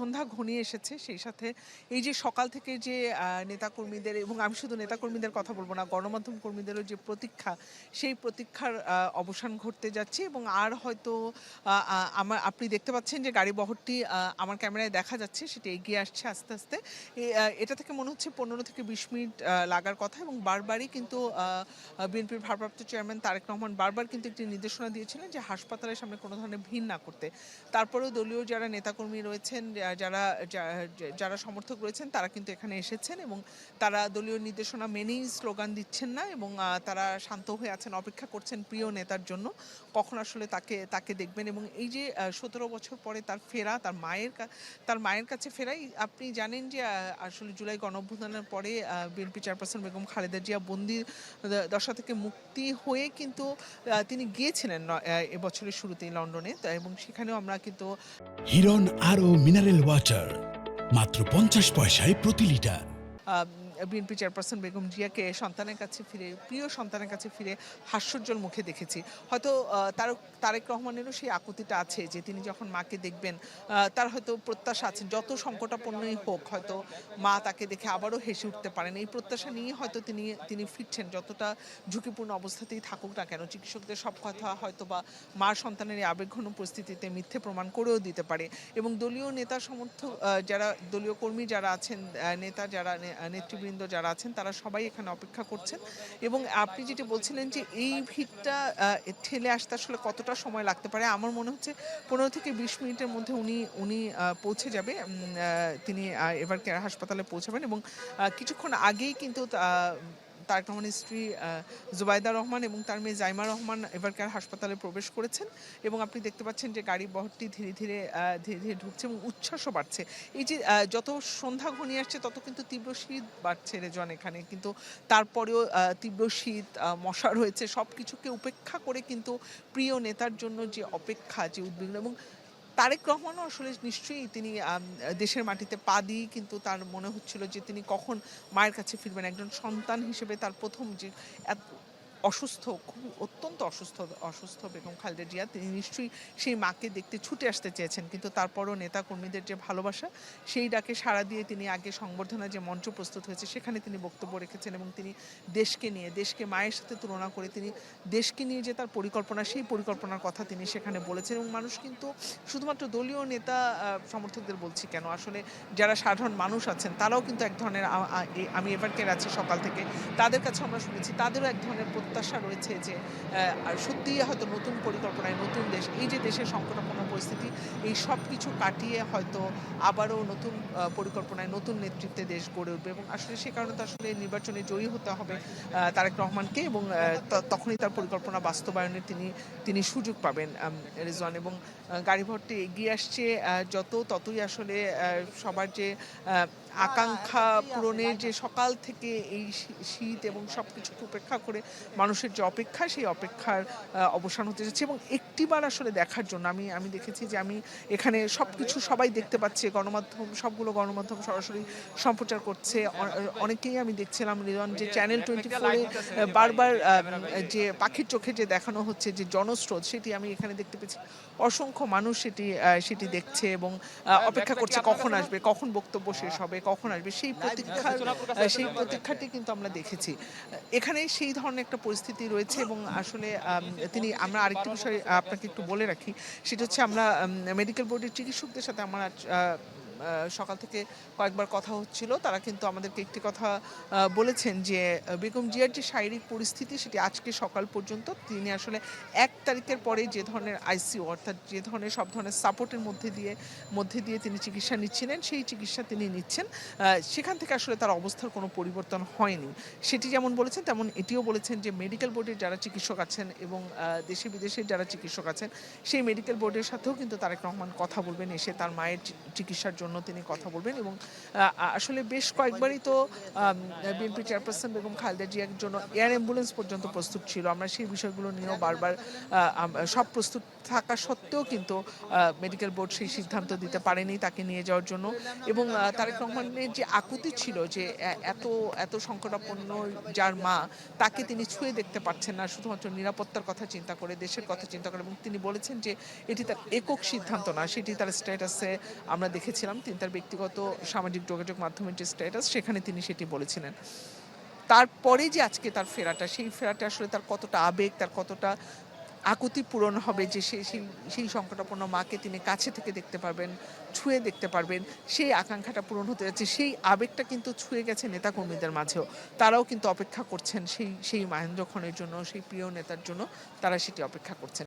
সন্ধ্যা ঘনিয়ে এসেছে সেই সাথে এই যে সকাল থেকে যে নেতাকর্মীদের এবং আমি শুধু নেতাকর্মীদের কথা বলবো না, গণমাধ্যম কর্মীদেরও যে প্রতীক্ষা, সেই প্রতীক্ষার অবসান ঘটতে যাচ্ছে এবং আর হয়তো আপনি দেখতে পাচ্ছেন যে গাড়ি বহরটি আমার ক্যামেরায় দেখা যাচ্ছে সেটা এগিয়ে আসছে আস্তে আস্তে। এটা থেকে মনে হচ্ছে 15 থেকে 20 মিনিট লাগার কথা এবং বারবারই কিন্তু বিএনপির ভারপ্রাপ্ত চেয়ারম্যান তারেক রহমান বারবার কিন্তু একটি নির্দেশনা দিয়েছিলেন যে হাসপাতালের সামনে কোনো ধরনের ভিড় না করতে। তারপরেও দলীয় যারা নেতাকর্মী রয়েছেন, যারা যারা সমর্থক রয়েছেন তারা কিন্তু এখানে এসেছেন এবং তারা দলীয় নির্দেশনা মেনেই স্লোগান দিচ্ছেন না এবং তারা শান্ত হয়ে আছেন, অপেক্ষা করছেন প্রিয় নেতার জন্য কখন আসলে তাকে দেখবেন। এবং এই যে 17 বছর পরে তার ফেরা, তার মায়ের কাছে ফেরাই, আপনি জানেন যে আসলে জুলাই গণঅভ্যুত্থানের পরে বিএনপি চেয়ারপারসন বেগম খালেদা জিয়া বন্দি দশা থেকে মুক্তি হয়ে কিন্তু তিনি গিয়েছিলেন এবছরের শুরুতেই লন্ডনে, এবং সেখানেও আমরা কিন্তু হিরন আরও মিনারেল ওয়াটার মাত্র 50 পয়সায় প্রতি লিটার। বিএনপি চেয়ারপারসন বেগম জিয়াকে প্রিয় সন্তানের কাছে ফিরে হাস্যোজ্জ্বল মুখে দেখেছি। হয়তো তারেক রহমানেরও সেই আকুতিটা আছে যে তিনি যখন মাকে দেখবেন, তার হয়তো প্রত্যাশা আছে যত সংকটাপন্নই হোক হয়তো মা তাকে দেখে আবারও হেসে উঠতে পারেন। এই প্রত্যাশা নিয়ে হয়তো তিনি ফিরছেন, যতটা ঝুঁকিপূর্ণ অবস্থাতেই থাকুক না কেন। চিকিৎসকদের সব কথা হয়তো বা মার সন্তানের এই আবেগঘন পরিস্থিতিতে মিথ্যে প্রমাণ করেও দিতে পারে এবং দলীয় নেতা সমর্থক যারা দলীয় কর্মী যারা আছেন, নেতা যারা নেতৃবৃন্দ যারা আছেন তারা সবাই এখানে অপেক্ষা করছেন। এবং আপনি যেটি বলছিলেন যে এই ভিড়টা ঠেলে আসতে আসলে কতটা সময় লাগতে পারে, আমার মনে হচ্ছে 15 থেকে 20 মিনিটের মধ্যে উনি পৌঁছে যাবে। তিনি এবার কেয়ার হাসপাতালে পৌঁছাবেন এবং কিছুক্ষণ আগেই কিন্তু তারেক রহমানের স্ত্রী জুবাইদা রহমান এবং তার মেয়ে জাইমা রহমান এবারকার হাসপাতালে প্রবেশ করেছেন এবং আপনি দেখতে পাচ্ছেন যে গাড়ি বহরটি ধীরে ধীরে ঢুকছে এবং উচ্ছ্বাসও বাড়ছে। এই যে যত সন্ধ্যা ঘনিয়ে আসছে তত কিন্তু তীব্র শীত বাড়ছে রেজন এখানে, কিন্তু তারপরেও তীব্র শীত, মশা রয়েছে, সব কিছুকে উপেক্ষা করে কিন্তু প্রিয় নেতার জন্য যে অপেক্ষা, যে উদ্বিগ্ন, এবং তারেক রহমানও আসলে নিশ্চয়ই তিনি দেশের মাটিতে পা দিয়েই কিন্তু তার মনে হচ্ছিল যে তিনি কখন মায়ের কাছে ফিরবেন। একজন সন্তান হিসেবে তার প্রথম যে অসুস্থ, খুব অত্যন্ত অসুস্থ বেগম খালেদা জিয়া, তিনি নিশ্চয়ই সেই মাকে দেখতে ছুটে আসতে চেয়েছেন, কিন্তু তারপরও নেতা কর্মীদের যে ভালোবাসা, সেই ডাকে সাড়া দিয়ে তিনি আগে সংবর্ধনা যে মঞ্চ প্রস্তুত হয়েছে সেখানে তিনি বক্তব্য রেখেছেন এবং তিনি দেশকে মায়ের সাথে তুলনা করে তিনি দেশকে নিয়ে যে তার পরিকল্পনা, সেই পরিকল্পনার কথা তিনি সেখানে বলেছেন। এবং মানুষ কিন্তু শুধুমাত্র দলীয় নেতা সমর্থকদের বলছি কেন, আসলে যারা সাধারণ মানুষ আছেন তারাও কিন্তু এক ধরনের, আমি এবারকে আছি সকাল থেকে, তাদের কাছে আমরা শুনেছি তাদেরও এক ধরনের প্রত্যাশা রয়েছে যে সত্যিই হয়তো নতুন পরিকল্পনায় নতুন দেশ, এই যে দেশের সংকটাপন্ন পরিস্থিতি, এই সব কিছু কাটিয়ে হয়তো আবারও নতুন পরিকল্পনায় নতুন নেতৃত্বে দেশ গড়ে উঠবে। এবং আসলে সে কারণে তো আসলে নির্বাচনে জয়ী হতে হবে তারেক রহমানকে এবং তখনই তার পরিকল্পনা বাস্তবায়নের তিনি সুযোগ পাবেন রেজওয়ান। এবং গাড়ি ভর্তি এগিয়ে আসছে ততই আসলে সবার যে আকাঙ্ক্ষা পূরণের যে সকাল থেকে এই শীত এবং সব কিছুকে উপেক্ষা করে মানুষের যে অপেক্ষা, সেই অপেক্ষার অবসান হতে যাচ্ছে। এবং একটিবার আসলে দেখার জন্য আমি দেখেছি যে আমি এখানে সবাই দেখতে পাচ্ছি, সবগুলো গণমাধ্যম সরাসরি সম্প্রচার করছে, অনেকেই আমি দেখছিলাম রিজন যে চ্যানেল 24-এ বারবার যে পাখির চোখে যে দেখানো হচ্ছে যে জনস্রোত, সেটি আমি এখানে দেখতে পেয়েছি। অসংখ্য মানুষ সেটি দেখছে এবং অপেক্ষা করছে কখন আসবে, কখন বক্তব্য শেষ হবে, কখন আসবে, সেই প্রতীক্ষাটি কিন্তু আমরা দেখেছি এখানে। সেই ধরনের একটা পরিস্থিতি রয়েছে এবং আসলে আমরা আরেকটি বিষয় আপনাকে একটু বলে রাখি, সেটা হচ্ছে আমরা মেডিকেল বোর্ডের চিকিৎসকদের সাথে আমার সকাল থেকে কয়েকবার কথা হচ্ছিল, তারা কিন্তু আমাদেরকে একটি কথা বলেছেন যে বেগম জিয়ার যে শারীরিক পরিস্থিতি সেটি আজকে সকাল পর্যন্ত, তিনি আসলে 1 তারিখের পরে যে ধরনের আইসিইউ অর্থাৎ যে ধরনের সব ধরনের সাপোর্টের মধ্যে দিয়ে তিনি চিকিৎসা নিচ্ছিলেন, সেই চিকিৎসা তিনি নিচ্ছেন, সেখান থেকে আসলে তার অবস্থার কোনো পরিবর্তন হয়নি। সেটি যেমন বলেছেন তেমন এটিও বলেছেন যে মেডিকেল বোর্ডের যারা চিকিৎসক আছেন এবং দেশে বিদেশের যারা চিকিৎসক আছেন, সেই মেডিকেল বোর্ডের সাথেও কিন্তু তারেক রহমান কথা বলবেন, এসে তার মায়ের চিকিৎসার জন্য তিনি কথা বলবেন। এবং আসলে বেশ কয়েকবারই তো বিএনপি চেয়ারপারসন বেগম খালেদা জিয়ার জন্য এয়ার অ্যাম্বুলেন্স পর্যন্ত প্রস্তুত ছিল। আমরা সেই বিষয়গুলো নিয়েও বারবার সব থাকা সত্ত্বেও কিন্তু মেডিকেল বোর্ড সেই সিদ্ধান্ত দিতে পারেনি তাকে নিয়ে যাওয়ার জন্য। এবং তারেক রহমানের যে আকুতি ছিল যে এত এত সংকটাপন্ন যার মা, তাকে তিনি ছুঁয়ে দেখতে পারছেন না শুধুমাত্র নিরাপত্তার কথা চিন্তা করে, দেশের কথা চিন্তা করে। এবং তিনি বলেছেন যে এটি তার একক সিদ্ধান্ত না, সেটি তার স্ট্যাটাসে আমরা দেখেছিলাম। তিনি তার ব্যক্তিগত সামাজিক যোগাযোগ মাধ্যমের যে স্ট্যাটাস, সেখানে তিনি সেটি বলেছিলেন। তারপরে যে আজকে তার ফেরাটা, সেই ফেরাটা আসলে তার কতটা আবেগ, তার কতটা আকুতি পূরণ হবে যে সেই সংকটাপন্ন মাকে তিনি কাছে থেকে দেখতে পারবেন, ছুঁয়ে দেখতে পারবেন, সেই আকাঙ্ক্ষাটা পূরণ হতে যাচ্ছে। সেই আবেগটা কিন্তু ছুঁয়ে গেছে নেতাকর্মীদের মাঝেও। তারাও কিন্তু অপেক্ষা করছেন সেই সেই মহেন্দ্র ক্ষণের জন্য, সেই প্রিয় নেতার জন্য তারা সেটি অপেক্ষা করছেন।